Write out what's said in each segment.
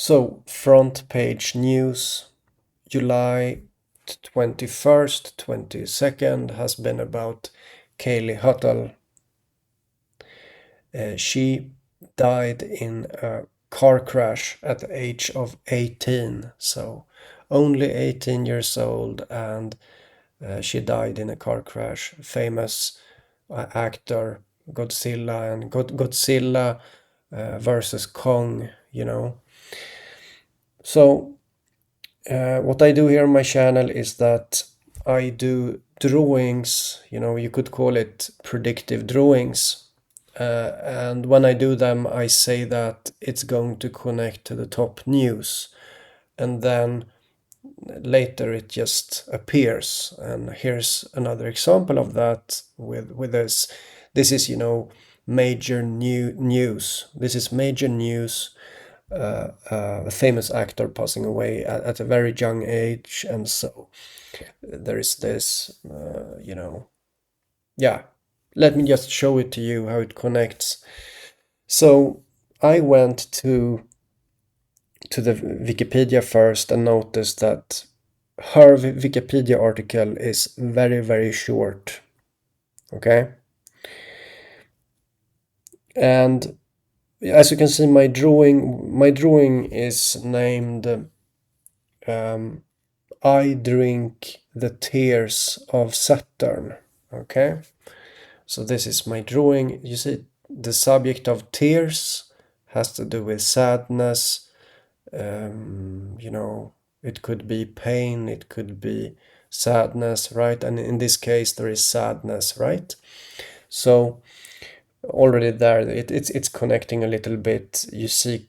So, front page news, July 21st, 22nd has been about Kaylee Hottle. She died in a car crash at the age of 18, so only 18 years old, and she died in a car crash. Famous actor, Godzilla, and Godzilla versus Kong, you know. So what I do here on my channel is that I do drawings, you could call it predictive drawings. And when I do them, I say that it's going to connect to the top news. And then later it just appears. And here's another example of that with this. This is, major news. This is major news. A famous actor passing away at a very young age, and so there is this, yeah. Let me just show it to you how it connects. So I went to the Wikipedia first and noticed that her Wikipedia article is very, very short. Okay. And as you can see, my drawing is named I drink the tears of Saturn. Okay. So this is my drawing. You see, the subject of tears has to do with sadness. It could be pain, it could be sadness, right? And in this case, there is sadness, right? So already there, it's connecting a little bit. You see,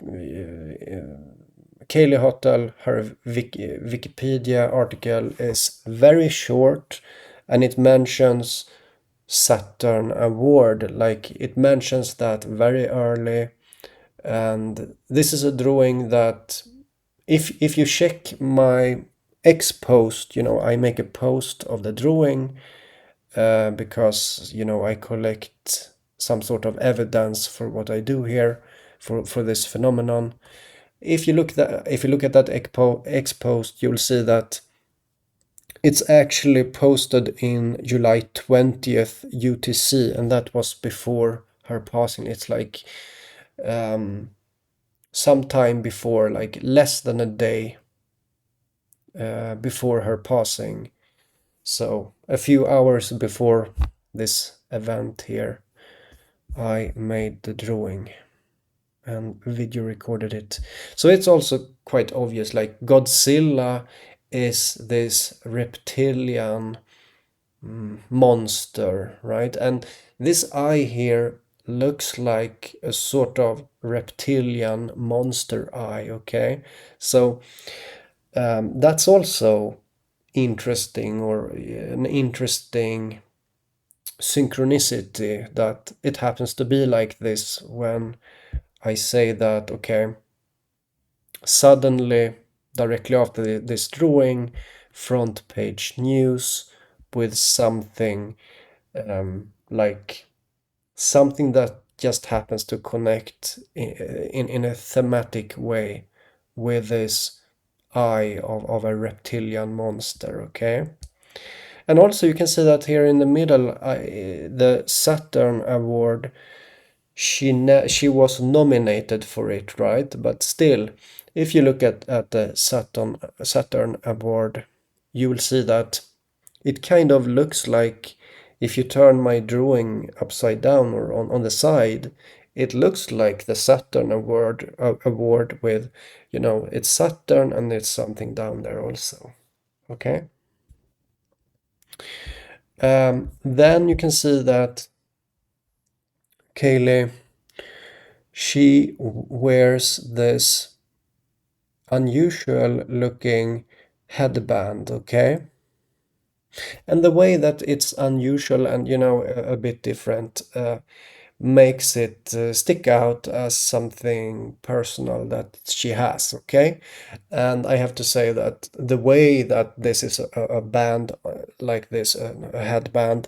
Kaylee Hottle, her Wikipedia article is very short, and it mentions Saturn award, like it mentions that very early. And this is a drawing that if you check my X post, I make a post of the drawing because I collect some sort of evidence for what I do here for this phenomenon. If you look at that X post, you'll see that it's actually posted in July 20th UTC, and that was before her passing. It's like sometime before, like less than a day before her passing. So a few hours before this event here, I made the drawing and video recorded it. So it's also quite obvious, like Godzilla is this reptilian monster, right? And this eye here looks like a sort of reptilian monster eye, okay? So that's also interesting, or an interesting synchronicity that it happens to be like this when I say that, okay, suddenly, directly after this drawing, front page news with something like something that just happens to connect in a thematic way with this eye of a reptilian monster, okay? And also you can see that here in the middle, the Saturn award, she was nominated for it, right? But still, if you look at the Saturn award, you will see that it kind of looks like, if you turn my drawing upside down or on the side, it looks like the Saturn award with, it's Saturn and it's something down there also. Okay. Then you can see that Kaylee, she wears this unusual looking headband, okay? And the way that it's unusual and, a bit different makes it stick out as something personal that she has, okay? And I have to say that the way that this is a band like this, a headband,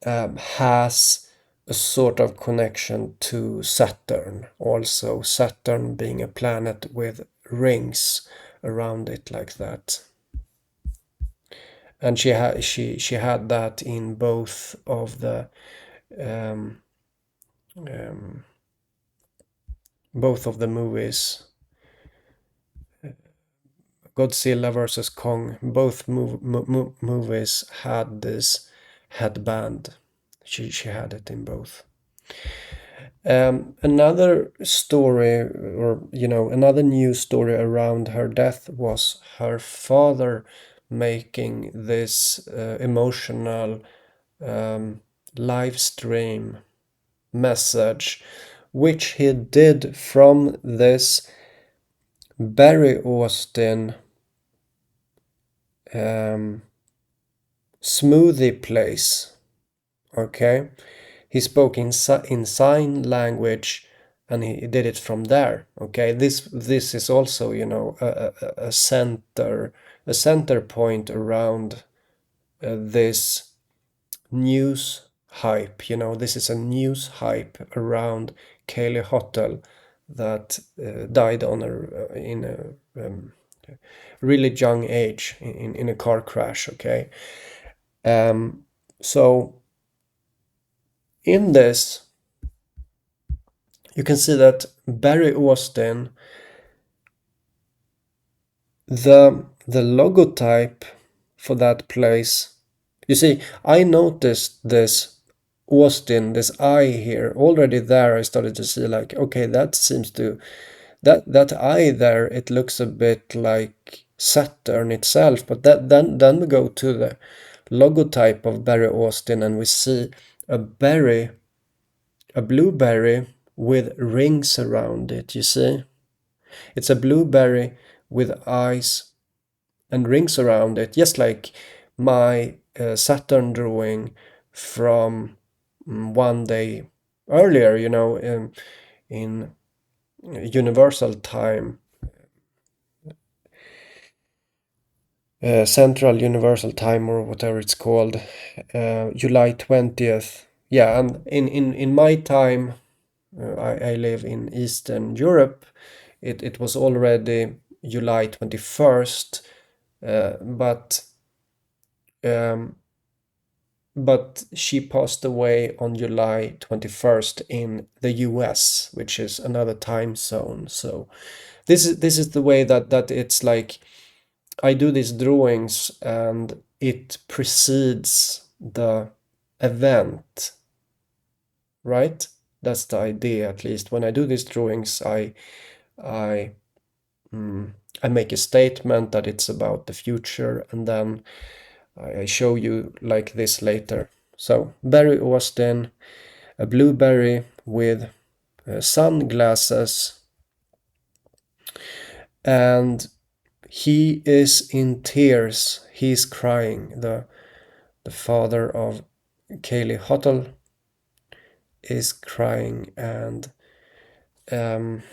has a sort of connection to Saturn, also Saturn being a planet with rings around it like that. And she had that in um, um, both of the movies. Godzilla versus Kong, both movies had this headband. She had it in both. Another story, or another news story around her death was her father making this emotional um, live stream message, which he did from this Barry Austin um, smoothie place. Okay, he spoke in sign language, and he did it from there. Okay, this is also a center point around this news hype. This is a news hype around Kaylee Hottle that died on in a really young age in a car crash. Okay, so in this you can see that Barry Austin, the logotype for that place. You see, I noticed this Austin, this eye here already there. I started to see like, okay, that seems to that eye there. It looks a bit like Saturn itself, but then we go to the logotype of Barry Austin, and we see a berry, a blueberry with rings around it. You see, it's a blueberry with eyes and rings around it, just like my Saturn drawing from one day earlier, in Universal Time, Central Universal Time, or whatever it's called, July 20th. Yeah, and in my time, I live in Eastern Europe. It was already July 21st, but um, but she passed away on July 21st in the US, which is another time zone. So this is the way that it's like I do these drawings, and it precedes the event, right? That's the idea, at least. When I do these drawings, I I make a statement that it's about the future, and then I show you like this later. So Barry Austin, a blueberry with sunglasses, and he is in tears. He's crying. The father of Kaylee Hottle is crying, and um,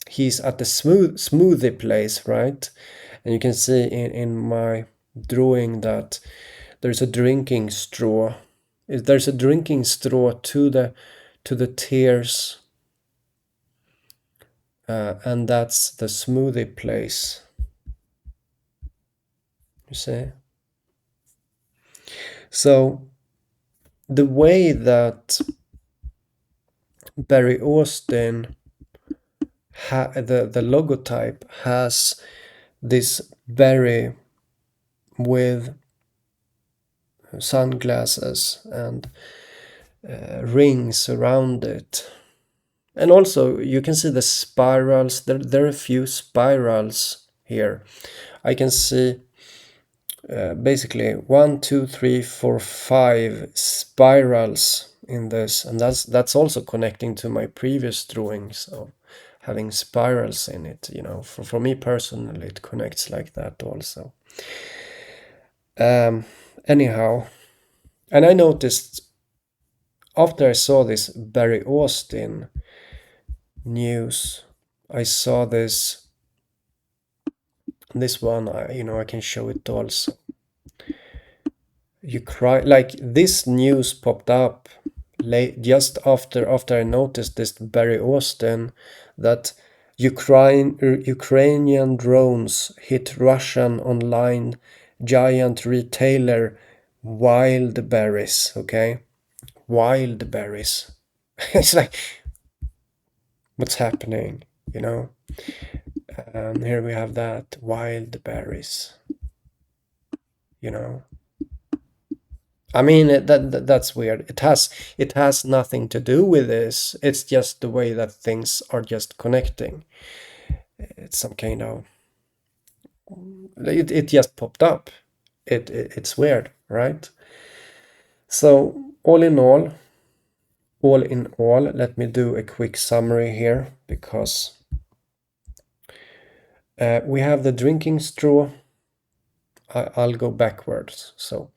he's at the smoothie place, right? And you can see in my drawing that there's a drinking straw. There's a drinking straw to the tears, and that's the smoothie place. You see? So the way that Barry Austin the logotype has this berry with sunglasses and rings around it. And also you can see the spirals. There are a few spirals here. I can see basically 1, 2, 3, 4, 5 spirals in this, and that's also connecting to my previous drawings of having spirals in it. For me personally, it connects like that also. Anyhow, and I noticed after I saw this Barry Austin news, I saw this one. I can show it also. You cry, like this news popped up just after I noticed this Barry Austin, that Ukrainian drones hit Russian online giant retailer wild berries. Okay, wild berries. It's like, what's happening? You know. Here we have that wild berries. You know. I mean that's weird. It has nothing to do with this. It's just the way that things are just connecting. It's some kind of it just popped up. It's weird, right? So all in all, let me do a quick summary here because we have the drinking straw. I'll go backwards. So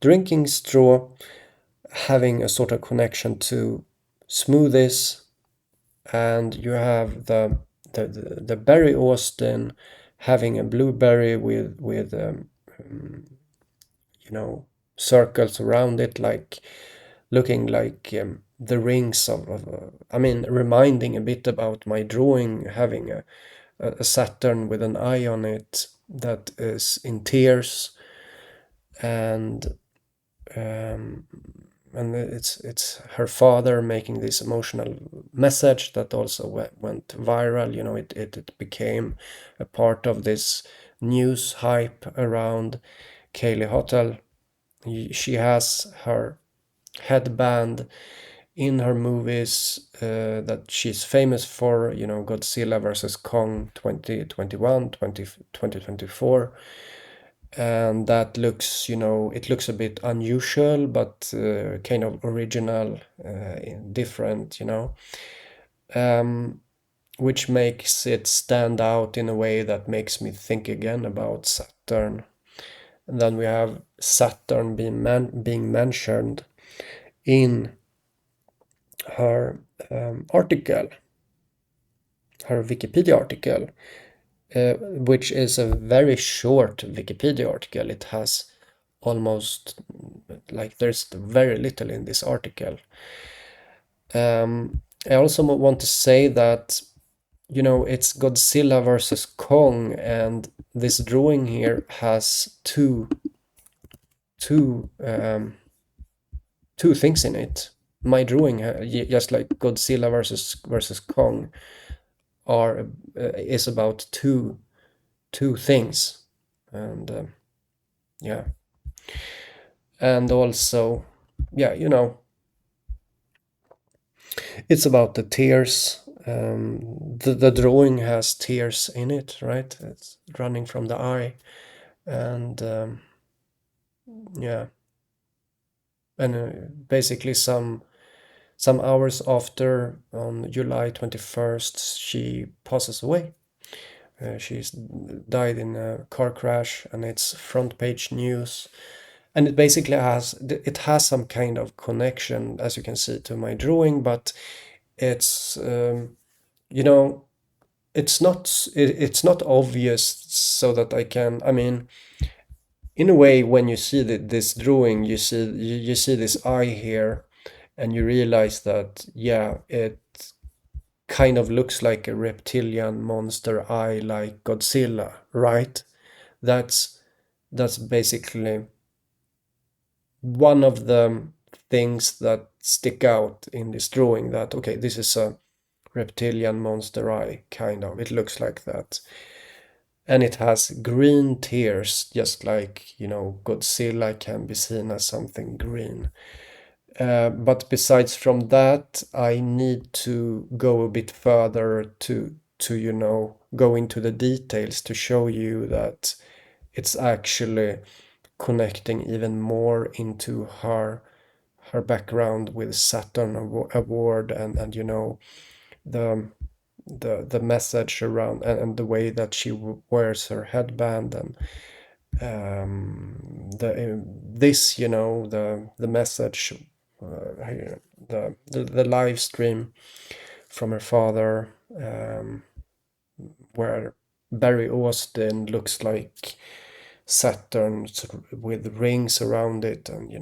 drinking straw having a sort of connection to smoothies, and you have the Barry Austin having a blueberry with circles around it, like looking like the rings of I mean, reminding a bit about my drawing, having a Saturn with an eye on it that is in tears, and um, and it's her father making this emotional message that also went viral. It became a part of this news hype around Kaylee Hottle. She has her headband in her movies that she's famous for, Godzilla versus Kong 2021, 2024. And that looks, it looks a bit unusual, but kind of original, different, which makes it stand out in a way that makes me think again about Saturn. And then we have Saturn being mentioned in her article, her Wikipedia article, which is a very short Wikipedia article. It has almost, like, there's very little in this article. I also want to say that, it's Godzilla versus Kong, and this drawing here has two things in it. My drawing, just like Godzilla versus Kong, is about two things, and yeah, and also, yeah, it's about the tears. The drawing has tears in it, right? It's running from the eye, and yeah, and basically some hours after, on July 21st, she passes away. She's died in a car crash, and it's front page news. And it has some kind of connection, as you can see, to my drawing, but it's you know it's not obvious, so that I can, I mean, in a way, when you see this drawing, you see this eye here, and you realize that, yeah, it kind of looks like a reptilian monster eye, like Godzilla, right? That's basically one of the things that stick out in this drawing, that, okay, this is a reptilian monster eye, kind of. It looks like that. And it has green tears, just like, Godzilla can be seen as something green. But besides from that, I need to go a bit further to go into the details to show you that it's actually connecting even more into her background with Saturn award, and the the message around, and the way that she wears her headband, and the message, the live stream from her father, where Barry Austin looks like Saturn, with rings around it, and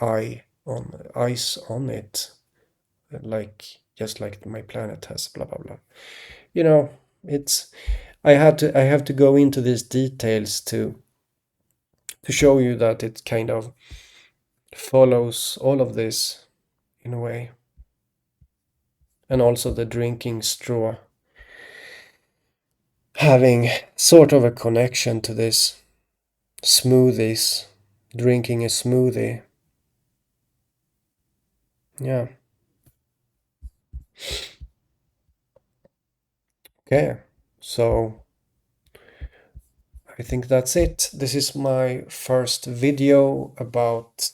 eye on ice on it, like just like my planet has, blah blah blah. You know, it's I have to go into these details to show you that it kind of follows all of this in a way. And also the drinking straw having sort of a connection to this smoothies, drinking a smoothie. Yeah. Okay. So I think that's it. This is my first video about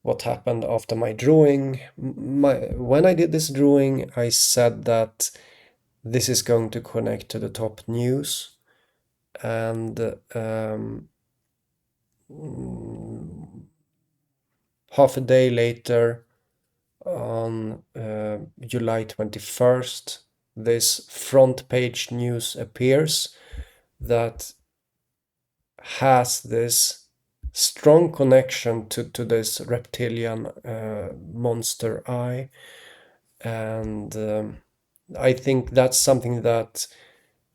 what happened after my drawing. When I did this drawing, I said that this is going to connect to the top news, and half a day later, on July 21st, this front page news appears that has this strong connection to this reptilian monster eye. And I think that's something that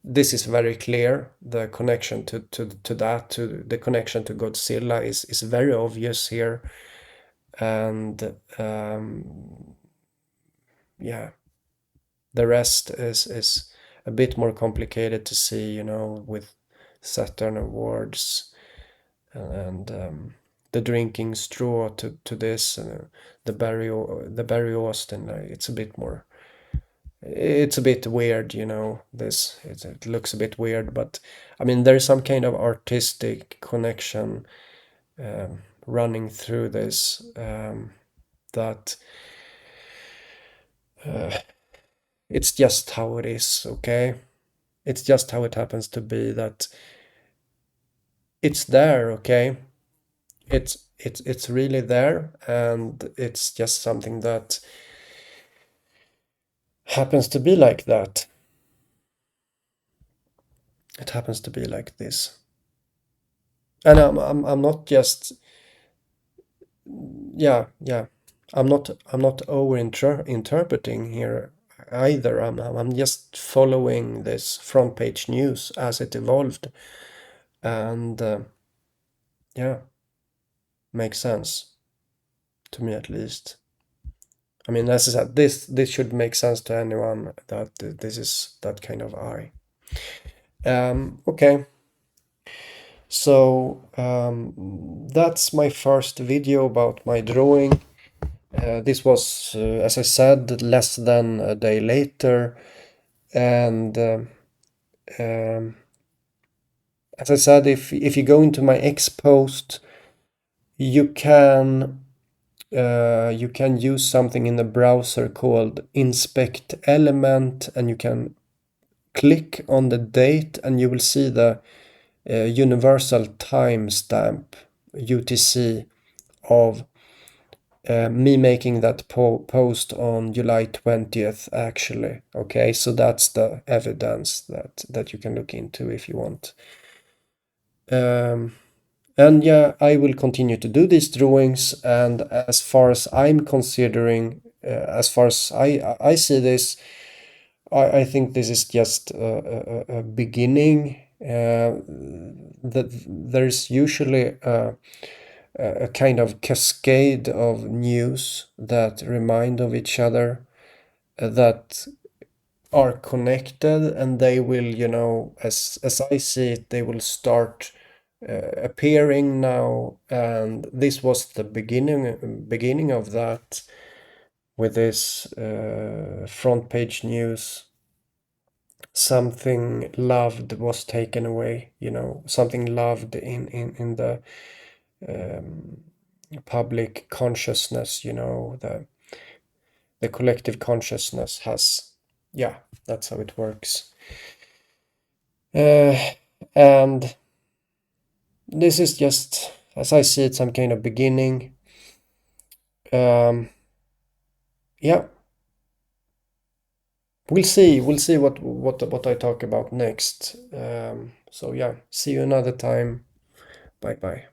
this is very clear. The connection to that, to the connection to Godzilla is very obvious here. And yeah, the rest is a bit more complicated to see, you know, with Saturn Awards and the drinking straw to this, the Barry Austin. It's a bit more. It's a bit weird, you know. It looks a bit weird, but I mean, there's some kind of artistic connection running through this that. It's just how it is, okay? It's just how it happens to be that it's there, okay? It's really there, and it's just something that happens to be like that. It happens to be like this. And I'm not just, yeah. I'm not over interpreting here either. I'm just following this front page news as it evolved, and yeah, makes sense to me at least. I mean, as I said, this should make sense to anyone that this is that kind of eye. Okay, so that's my first video about my drawing. This was, as I said, less than a day later, and as I said, if you go into my X post, you can use something in the browser called inspect element, and you can click on the date and you will see the universal timestamp UTC of me making that post on July 20th actually. Okay, so that's the evidence that you can look into if you want. And yeah, I will continue to do these drawings, and as far as I'm considering, as far as I see this, I think this is just a beginning. That there's usually a kind of cascade of news that remind of each other, that are connected, and they will, you know, as I see it, they will start appearing now, and this was the beginning of that with this front page news. Something loved was taken away, you know, something loved in the public consciousness, you know, the collective consciousness has, yeah, that's how it works. And this is just, as I see it, some kind of beginning. Yeah, we'll see what I talk about next. So yeah, see you another time. Bye bye.